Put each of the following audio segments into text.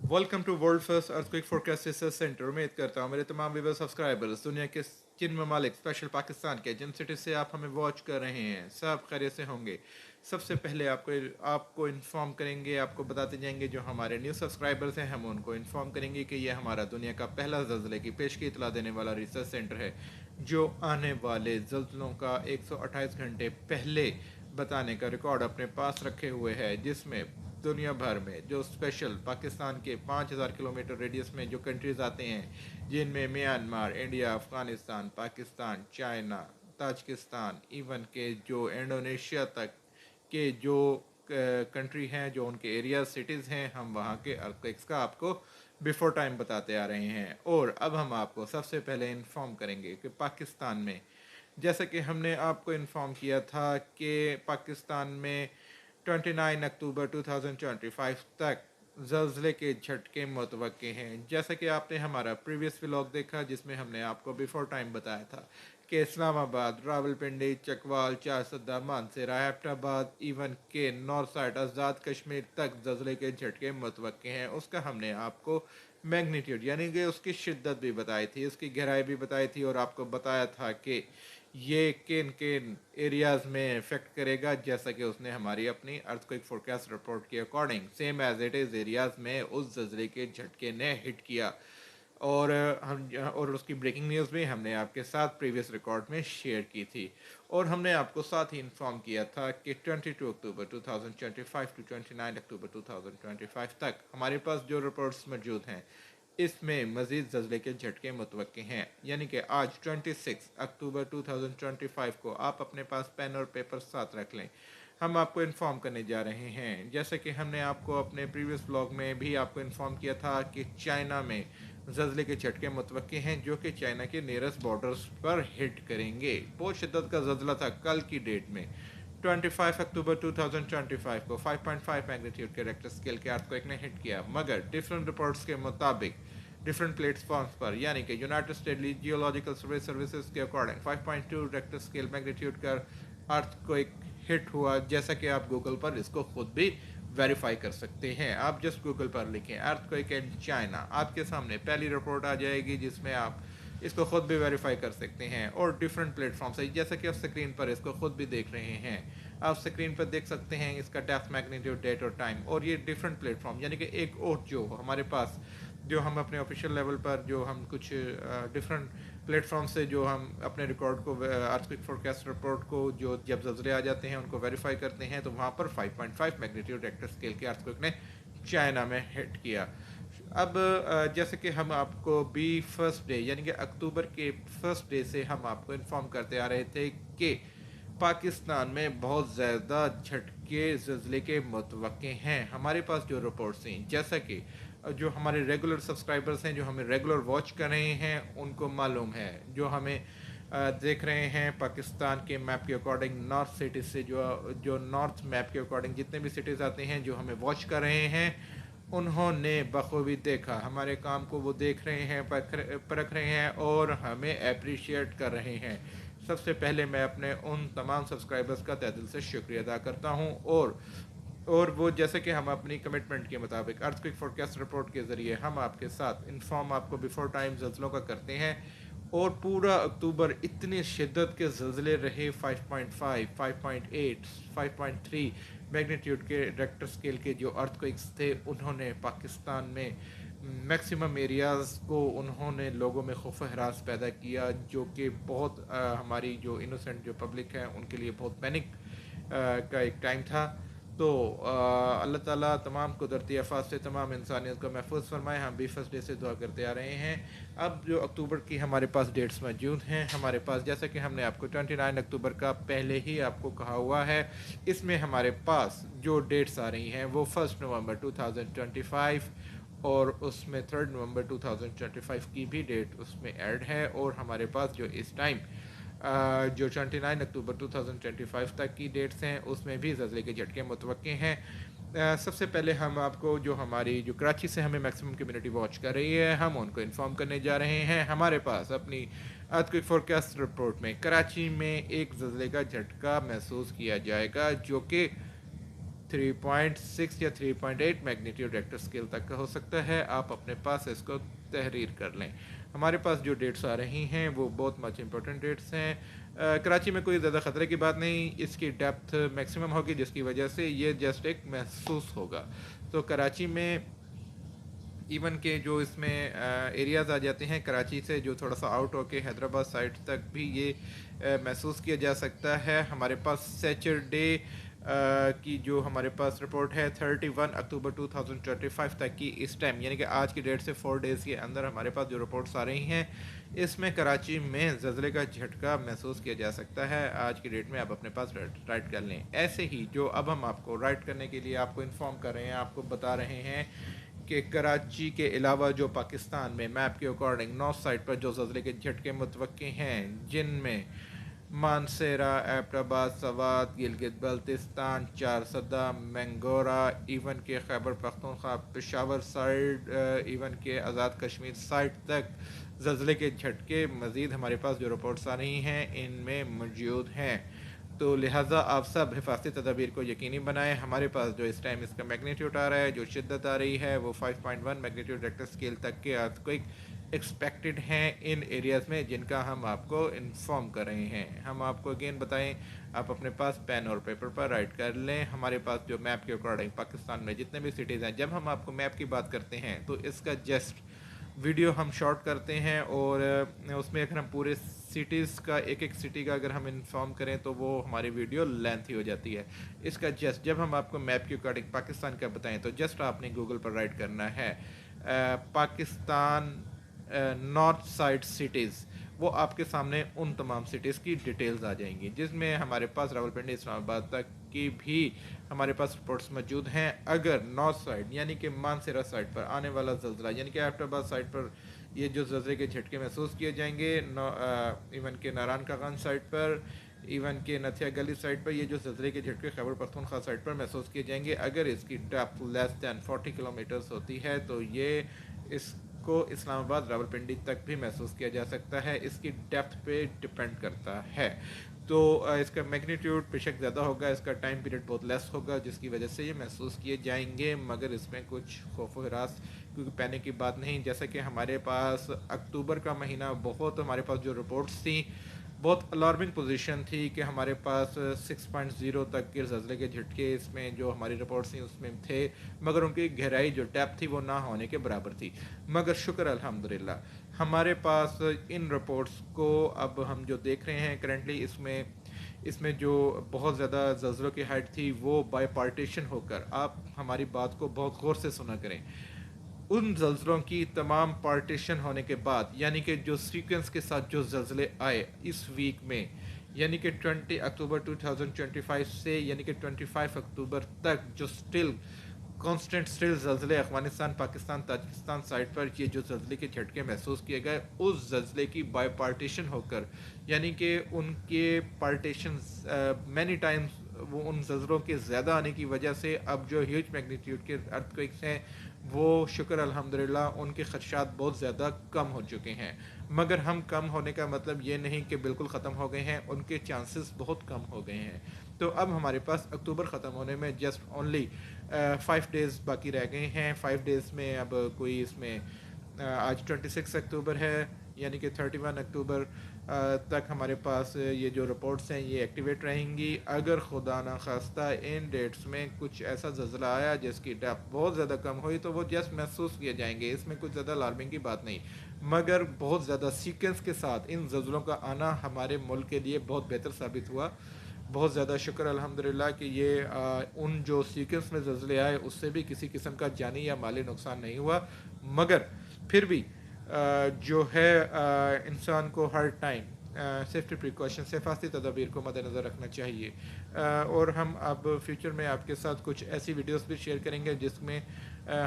Welcome to world first earthquake forecast research centre. उम्मीद करता हूँ मेरे तमाम व्यूअर्स सब्सक्राइबर्स दुनिया के जिन ममालिक स्पेशल पाकिस्तान के जिन सिटी से आप हमें वॉच कर रहे हैं सब खैरियत से होंगे। सबसे पहले आपको इन्फॉर्म करेंगे, आपको बताते जाएंगे जो हमारे न्यू सब्सक्राइबर्स हैं हम उनको इन्फॉर्म करेंगे कि यह हमारा दुनिया का पहला ज़लज़ले की पेश की इतला देने वाला रिसर्च सेंटर है जो आने वाले ज़लज़लों का 128 घंटे पहले बताने का रिकॉर्ड अपने पास रखे हुए है, जिसमें दुनिया भर में जो स्पेशल पाकिस्तान के 5000 किलोमीटर रेडियस में जो कंट्रीज़ आते हैं, जिनमें Myanmar, India, Afghanistan, Pakistan, China, Tajikistan, even के जो इंडोनेशिया तक के जो कंट्री हैं, जो उनके एरिया सिटीज़ हैं, हम वहाँ के अर्थक्वेक्स का आपको बिफोर टाइम बताते आ रहे हैं। और अब हम आपको सबसे पहले इन्फॉर्म करेंगे कि पाकिस्तान में, जैसा कि हमने आपको इन्फॉर्म किया था कि पाकिस्तान में 29 अक्टूबर 2025 तक ज़लज़ले के झटके मुतवक्के हैं। जैसा कि आपने हमारा प्रीवियस व्लॉग देखा जिसमें हमने आपको बिफोर टाइम बताया था कि इस्लामाबाद, रावलपिंडी, चकवाल, चारसदा, मानसरा, एबटाबाद, इवन के नॉर्थ साइड आज़ाद कश्मीर तक ज़लज़ले के झटके मुतवक्के हैं। उसका हमने आपको मैग्नीट्यूड यानी कि उसकी शिद्दत भी बताई थी, उसकी गहराई भी बताई थी और आपको बताया था कि ये किन किन एरियाज़ में इफेक्ट करेगा, जैसा कि उसने हमारी अपनी अर्थक्वेक फोरकास्ट रिपोर्ट के according same as it is areas में उस ज़लज़ले के झटके ने हिट किया। और और उसकी ब्रेकिंग न्यूज़ भी हमने आपके साथ प्रीवियस रिकॉर्ड में शेयर की थी। और हमने आपको साथ ही इन्फॉर्म किया था कि 22 अक्टूबर 2025 टू 29 अक्टूबर 2025 तक हमारे पास जो रिपोर्ट्स मौजूद हैं, इसमें मज़ीद ज़लज़ले के झटके मुतवक्के हैं। यानी कि आज 26 अक्टूबर 2025 को आप अपने पास पेन और पेपर साथ रख लें। हम आपको इन्फॉर्म करने जा रहे हैं, जैसे कि हमने आपको अपने प्रीवियस व्लॉग में भी आपको इन्फॉर्म किया था कि चाइना में ज़लज़ले के झटके मुतवक्के हैं जो कि चाइना के नियरेस्ट बॉर्डर्स पर हिट करेंगे। बहुत शिद्दत का ज़लज़ला था कल की डेट में 25 अक्टूबर 2025 को 5.5 मैग्नीट्यूड के रेक्टर स्केल के अर्थक्वेक ने हिट किया, मगर डिफरेंट रिपोर्ट्स के मुताबिक डिफरेंट प्लेटफॉर्म्स पर, यानी कि यूनाइटेड स्टेट जियोलॉजिकल सर्वे सर्विसेज के अकॉर्डिंग 5.2 रेक्टर स्केल मैग्नीट्यूड का अर्थक्वेक हिट हुआ। जैसा कि आप गूगल पर इसको खुद भी वेरीफाई कर सकते हैं। आप जस्ट गूगल पर लिखें अर्थक्वेक एंड चाइना, आपके सामने पहली रिपोर्ट आ जाएगी जिसमें आप इसको खुद भी वेरीफाई कर सकते हैं। और डिफरेंट प्लेटफॉर्म से, जैसा कि आप स्क्रीन पर इसको खुद भी देख रहे हैं, आप स्क्रीन पर देख सकते हैं इसका डेप्थ, मैग्नीट्यूड, डेट और टाइम। और ये डिफरेंट प्लेटफॉर्म, यानी कि एक और जो हमारे पास जो हम अपने ऑफिशियल लेवल पर जो हम कुछ डिफरेंट प्लेटफॉर्म से जो हम अपने रिकॉर्ड को अर्थक्वेक फोरकास्ट रिपोर्ट को जो जब ज़लज़ले आ जाते हैं उनको वेरीफाई करते हैं, तो वहाँ पर 5.5 मैग्नीट्यूड रेक्टर स्केल के अर्थक्वेक ने चाइना में हिट किया। अब जैसे कि हम आपको बी फर्स्ट डे यानी कि अक्टूबर के फर्स्ट डे से हम आपको इन्फॉर्म करते आ रहे थे कि पाकिस्तान में बहुत ज़्यादा झटके ज़लज़ले के मुतवक्के हैं। हमारे पास जो रिपोर्ट्स हैं, जैसा कि जो हमारे रेगुलर सब्सक्राइबर्स हैं जो हमें रेगुलर वॉच कर रहे हैं उनको मालूम है, जो हमें देख रहे हैं पाकिस्तान के मैप के अकॉर्डिंग नॉर्थ सिटी से, जो जो नॉर्थ मैप के अकॉर्डिंग जितने भी सिटीज़ आते हैं जो हमें वॉच कर रहे हैं, उन्होंने बखूबी देखा हमारे काम को, वो देख रहे हैं, परख रहे हैं और हमें अप्रिशिएट कर रहे हैं। सबसे पहले मैं अपने उन तमाम सब्सक्राइबर्स का तहे दिल से शुक्रिया अदा करता हूँ। और वो जैसे कि हम अपनी कमिटमेंट के मुताबिक अर्थक्वेक फोरकास्ट रिपोर्ट के ज़रिए हम आपके साथ इन्फॉर्म आपको बिफोर टाइम ज़लज़लों का करते हैं। और पूरा अक्टूबर इतनी शिद्दत के ज़लज़ले रहे, 5.5, 5.8, 5.3 मैग्नीट्यूड के रेक्टर स्केल के जो अर्थक्वेक्स थे, उन्होंने पाकिस्तान में मैक्सिमम एरियाज़ को उन्होंने लोगों में खौफ हरास पैदा किया, जो कि बहुत हमारी जो इनोसेंट जो पब्लिक है उनके लिए बहुत पैनिक का एक टाइम था। तो अल्लाह ताला तमाम कुदरती आफात से तमाम इंसानियत को महफूज फरमाए, हम भी फर्स्ट डे से दुआ करते आ रहे हैं। अब जो अक्टूबर की हमारे पास डेट्स मौजूद हैं, हमारे पास जैसा कि हमने आपको 29 अक्टूबर का पहले ही आपको कहा हुआ है, इसमें हमारे पास जो डेट्स आ रही हैं वो 1 नवंबर 2025 और उसमें 3 नवंबर 2025 की भी डेट उसमें ऐड है। और हमारे पास जो इस टाइम जो 29 अक्टूबर 2025 तक की डेट्स हैं उसमें भी ज़लज़ले के झटके मुतवक्के हैं। सबसे पहले हम आपको जो हमारी जो कराची से हमें मैक्सिमम कम्युनिटी वॉच कर रही है, हम उनको इन्फॉर्म करने जा रहे हैं। हमारे पास अपनी अर्थक्वेक फोरकास्ट रिपोर्ट में कराची में एक ज़लज़ले का झटका महसूस किया जाएगा जो कि 3.6 या 3.8 मैग्नीट्यूड रेक्टर स्केल तक का हो सकता है। आप अपने पास इसको तहरीर कर लें। हमारे पास जो डेट्स आ रही हैं वो बहुत मच इंपॉर्टेंट डेट्स हैं। कराची में कोई ज़्यादा ख़तरे की बात नहीं, इसकी डेप्थ मैक्सिमम होगी जिसकी वजह से ये जस्ट एक महसूस होगा। तो कराची में इवन के जो इसमें एरियाज़ आ जाते हैं कराची से जो थोड़ा सा आउट होके हैदराबाद साइड तक भी ये महसूस किया जा सकता है। हमारे पास सैटरडे की जो हमारे पास रिपोर्ट है 31 अक्टूबर 2025 तक की, इस टाइम यानी कि आज की डेट से 4 डेज़ के अंदर हमारे पास जो रिपोर्ट्स आ रही हैं इसमें कराची में ज़लज़ले का झटका महसूस किया जा सकता है। आज की डेट में आप अपने पास राइट कर लें। ऐसे ही जो अब हम आपको राइट करने के लिए आपको इन्फॉर्म कर रहे हैं, आपको बता रहे हैं कि कराची के अलावा जो पाकिस्तान में मैप के अकॉर्डिंग नॉर्थ साइड पर जो ज़लज़ले के झटके मुतवक्के हैं, जिनमें मानसेरा, एबटाबाद, सवात, गिलगित बल्तिस्तान, चारसदा, मैंगोरा, इवन के खैबर पख्तूनख्वा, पेशावर साइड, इवन के आज़ाद कश्मीर साइड तक ज़लज़ले के झटके मज़ीद हमारे पास जो रिपोर्ट्स आ रही हैं इनमें मौजूद हैं। तो लिहाजा आप सब हिफाजती तदाबीर को यकीनी बनाएं। हमारे पास जो इस टाइम इसका मैग्नीट्यूड आ रहा है, जो शिद्दत आ रही है, वो 5.1 मैग्नीट्यूड रेक्टर स्केल तक के अर्थक्वेक एक्सपेक्टेड हैं इन एरियाज़ में जिनका हम आपको इन्फॉर्म कर रहे हैं। हम आपको अगेन बताएं, आप अपने पास पेन और पेपर पर राइट कर लें। हमारे पास जो मैप के अकॉर्डिंग पाकिस्तान में जितने भी सिटीज़ हैं, जब हम आपको मैप की बात करते हैं तो इसका जस्ट वीडियो हम शॉर्ट करते हैं और उसमें अगर हम पूरे सिटीज़ का एक एक सिटी का अगर हम इन्फॉर्म करें तो वो हमारी वीडियो लेंथी हो जाती है। इसका जस्ट जब हम आपको मैप के अकॉर्डिंग पाकिस्तान का बताएं तो जस्ट आपने गूगल पर राइट करना है पाकिस्तान नॉर्थ साइड सिटीज़, वो आपके सामने उन तमाम सिटीज़ की डिटेल्स आ जाएंगी जिसमें हमारे पास रावलपिंडी इस्लामाबाद तक की भी हमारे पास रिपोर्ट्स मौजूद हैं। अगर नॉर्थ साइड यानी कि मानसेरा साइड पर आने वाला ज़लज़ला यानी कि एबटाबाद साइड पर ये जो ज़लज़ले के झटके महसूस किए जाएंगे, इवन के नारायण कागंज साइड पर, इवन के नथिया गली साइड पर ये जो ज़लज़ले के झटके खैबर पख्तूनख्वा साइड पर महसूस किए जाएंगे, अगर इसकी डेप्थ लेस दैन 40 किलोमीटर्स होती है तो ये इसको इस्लामाबाद रावलपिंडी तक भी महसूस किया जा सकता है। इसकी डेप्थ पे डिपेंड करता है। तो इसका मैग्नीट्यूड बेशक ज़्यादा होगा, इसका टाइम पीरियड बहुत लेस होगा जिसकी वजह से ये महसूस किए जाएंगे, मगर इसमें कुछ खौफ व हरास क्योंकि पैनिक की बात नहीं। जैसा कि हमारे पास अक्टूबर का महीना बहुत हमारे पास जो रिपोर्ट्स थी बहुत अलार्मिंग पोजीशन थी कि हमारे पास 6.0 तक के ज़लज़ले के झटके इसमें जो हमारी रिपोर्ट्स थी उसमें थे, मगर उनकी गहराई जो डेप्थ थी वो ना होने के बराबर थी। मगर शुक्र अल्हम्दुलिल्लाह हमारे पास इन रिपोर्ट्स को अब हम जो देख रहे हैं करंटली इसमें जो बहुत ज़्यादा ज़लज़लों की हाइट थी वो बाय पार्टीशन होकर, आप हमारी बात को बहुत गौर से सुना करें, उन ज़लज़लों की तमाम पार्टीशन होने के बाद यानी कि जो सीक्वेंस के साथ जो ज़लज़ले आए इस वीक में यानी कि 20 अक्टूबर 2025 से यानी कि 25 अक्टूबर तक जो स्टिल ज़लज़ले अफ़गानिस्तान, पाकिस्तान, ताजिकिस्तान साइड पर ये जो ज़लज़ले के झटके महसूस किए गए, उस ज़लज़ले की बाय पार्टीशन होकर यानी कि उनके पार्टीशन मैनी टाइम्स वो उन ज़लज़लों के ज़्यादा आने की वजह से अब जो ह्यूज मैग्नीट्यूड के अर्थक्वेक्स हैं वो शुक्र अल्हम्दुलिल्लाह उनके ख़दशात बहुत ज़्यादा कम हो चुके हैं। मगर हम कम होने का मतलब ये नहीं कि बिल्कुल ख़त्म हो गए हैं, उनके चांसेस बहुत कम हो गए हैं। तो अब हमारे पास अक्टूबर ख़त्म होने में जस्ट ओनली 5 डेज़ बाकी रह गए हैं। 5 डेज़ में अब कोई इसमें आज 26 अक्टूबर है यानी कि 31 अक्टूबर तक हमारे पास ये जो रिपोर्ट्स हैं ये एक्टिवेट रहेंगी। अगर खुदा ना खास्ता इन डेट्स में कुछ ऐसा ज़लज़ला आया जिसकी डेप्थ बहुत ज़्यादा कम हुई तो वो जस्ट महसूस किए जाएंगे, इसमें कुछ ज़्यादा अलार्मिंग की बात नहीं। मगर बहुत ज़्यादा सीक्वेंस के साथ इन ज़लज़लों का आना हमारे मुल्क के लिए बहुत बेहतर साबित हुआ। बहुत ज़्यादा शुक्र अल्हम्दुलिल्लाह कि ये उन जो सीक्वेंस में ज़लज़ले आए उससे भी किसी किस्म का जानी या माली नुकसान नहीं हुआ, मगर फिर भी जो है इंसान को हर टाइम सेफ्टी प्रिकॉशन हिफाजती तदाबीर को मद्देनज़र रखना चाहिए। और हम अब फ्यूचर में आपके साथ कुछ ऐसी वीडियोस भी शेयर करेंगे जिसमें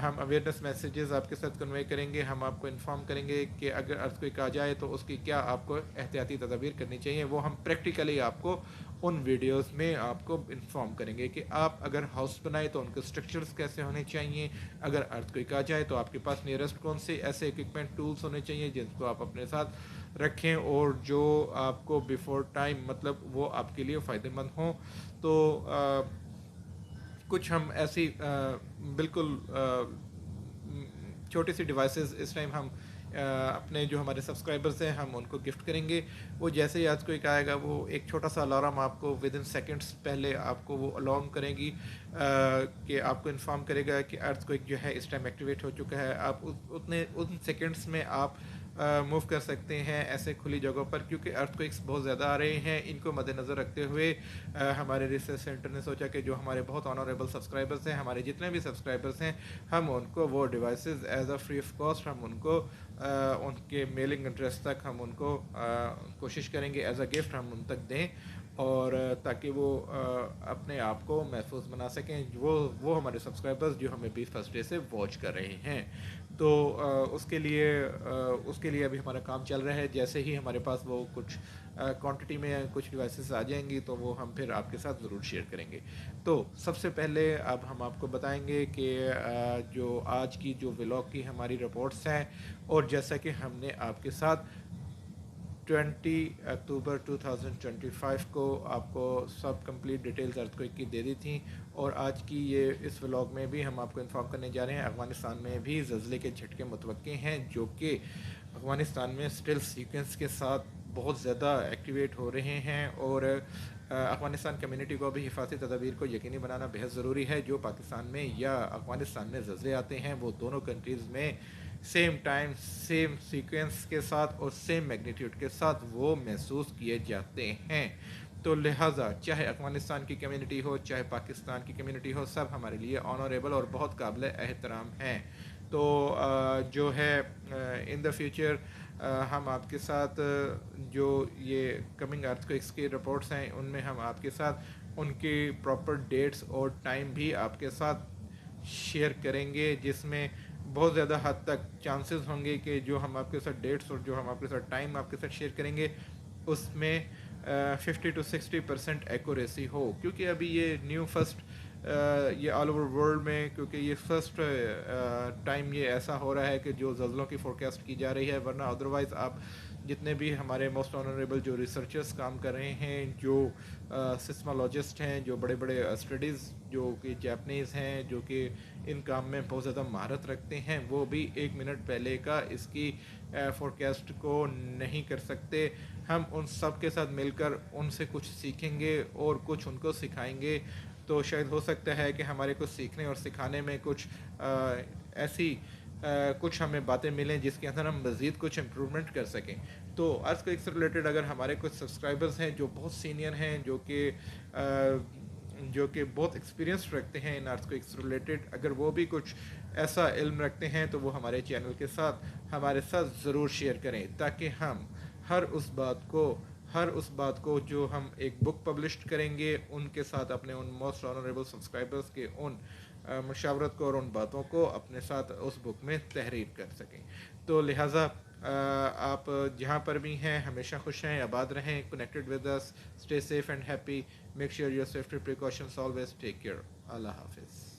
हम अवेयरनेस मैसेजेस आपके साथ कन्वे करेंगे। हम आपको इन्फॉर्म करेंगे कि अगर अर्थक्वेक आ जाए तो उसकी क्या आपको एहतियाती तदाबीर करनी चाहिए, वो हम प्रैक्टिकली आपको उन वीडियोस में आपको इन्फॉर्म करेंगे कि आप अगर हाउस बनाए तो उनके स्ट्रक्चर्स कैसे होने चाहिए, अगर अर्थक्वेक आ जाए तो आपके पास नियरेस्ट कौन से ऐसे इक्विपमेंट टूल्स होने चाहिए जिनको आप अपने साथ रखें और जो आपको बिफोर टाइम मतलब वो आपके लिए फ़ायदेमंद हों। तो कुछ हम ऐसी बिल्कुल छोटी सी डिवाइसेस इस टाइम हम अपने जो हमारे सब्सक्राइबर्स हैं हम उनको गिफ्ट करेंगे। वो जैसे ही आज को एक आएगा वो एक छोटा सा अलार्म आपको विद इन सेकेंड्स पहले आपको वो अलार्म करेगी कि आपको इन्फॉर्म करेगा कि अर्थक्वेक जो है इस टाइम एक्टिवेट हो चुका है। आप उतने उन सेकेंड्स में आप मूव कर सकते हैं ऐसे खुली जगहों पर, क्योंकि अर्थक्वेक्स बहुत ज़्यादा आ रहे हैं। इनको मद्देनज़र रखते हुए हमारे रिसर्च सेंटर ने सोचा कि जो हमारे बहुत ऑनरेबल सब्सक्राइबर्स हैं, हमारे जितने भी सब्सक्राइबर्स हैं, हम उनको वो devices as a free of cost हम उनको उनके मेलिंग एड्रेस तक हम उनको कोशिश करेंगे एज अ गिफ्ट हम उन तक दें, और ताकि वो अपने आप को महफूज बना सकें, वो हमारे सब्सक्राइबर्स जो हमें भी फर्स्ट डे से वॉच कर रहे हैं। तो उसके लिए अभी हमारा काम चल रहा है। जैसे ही हमारे पास वो कुछ क्वांटिटी में कुछ डिवाइसेस आ जाएंगी तो वो हम फिर आपके साथ ज़रूर शेयर करेंगे। तो सबसे पहले अब हम आपको बताएंगे कि जो आज की जो व्लॉग की हमारी रिपोर्ट्स हैं, और जैसा कि हमने आपके साथ 20 अक्टूबर 2025 को आपको सब कंप्लीट डिटेल्स अर्थक्वेक की दे दी थी, और आज की ये इस व्लॉग में भी हम आपको इन्फॉर्म करने जा रहे हैं अफ़गानिस्तान में भी ज़लज़ले के झटके मुतवक्के हैं, जो कि अफ़गानिस्तान में स्टिल सीक्वेंस के साथ बहुत ज़्यादा एक्टिवेट हो रहे हैं। और अफ़गानिस्तान कम्युनिटी को भी हिफाजती तदाबीर को यकीनी बनाना बेहद ज़रूरी है। जो पाकिस्तान में या अफ़गानिस्तान में ज़लज़ले आते हैं वो दोनों कंट्रीज़ में सेम टाइम सेम सीक्वेंस के साथ और सेम मैग्नीट्यूड के साथ वो महसूस किए जाते हैं। तो लिहाजा चाहे अफ़गानिस्तान की कम्युनिटी हो चाहे पाकिस्तान की कम्युनिटी हो, सब हमारे लिए ऑनरेबल और बहुत काबिल एहतराम हैं। तो जो है इन द फ्यूचर हम आपके साथ जो ये कमिंग अर्थक्वेक्स की रिपोर्ट्स हैं उनमें हम आपके साथ उनकी प्रॉपर डेट्स और टाइम भी आपके साथ शेयर करेंगे, जिसमें बहुत ज़्यादा हद तक चांसेस होंगे कि जो हम आपके साथ डेट्स और जो हम आपके साथ टाइम आपके साथ शेयर करेंगे उसमें 50 to 60% एक्यूरेसी हो, क्योंकि अभी ये न्यू फर्स्ट ये ऑल ओवर वर्ल्ड में, क्योंकि ये फर्स्ट टाइम ये ऐसा हो रहा है कि जो ज़लज़लों की फोरकास्ट की जा रही है। वरना अदरवाइज़ आप जितने भी हमारे मोस्ट ऑनरेबल जो रिसर्चर्स काम कर रहे हैं, जो सिस्मोलॉजिस्ट हैं, जो बड़े बड़े स्टडीज़ जो कि जापनीज़ हैं, जो कि इन काम में बहुत ज़्यादा महारत रखते हैं, वो भी 1 मिनट पहले का इसकी फोरकास्ट को नहीं कर सकते। हम उन सब के साथ मिलकर उनसे कुछ सीखेंगे और कुछ उनको सिखाएंगे। तो शायद हो सकता है कि हमारे कुछ सीखने और सिखाने में कुछ ऐसी कुछ हमें बातें मिलें जिसके अंदर हम मज़ीद कुछ इम्प्रूवमेंट कर सकें। तो अर्थक्वेक से रिलेटेड अगर हमारे कुछ सब्सक्राइबर्स हैं जो बहुत सीनियर हैं, जो कि बहुत एक्सपीरियंस रखते हैं इन अर्थक्वेक से रिलेटेड, अगर वो भी कुछ ऐसा इल्म रखते हैं तो वो हमारे चैनल के साथ हमारे साथ ज़रूर शेयर करें, ताकि हम हर उस बात को जो हम एक बुक पब्लिश करेंगे उनके साथ अपने उन मोस्ट ऑनरेबल सब्सक्राइबर्स के उन मशावरत को और उन बातों को अपने साथ उस बुक में तहरीर कर सकें। तो लिहाजा आप जहाँ पर भी हैं हमेशा खुश रहें, आबाद रहें, connected with us, stay safe and happy, make sure your safety precautions always, take care, Allah हाफिज़।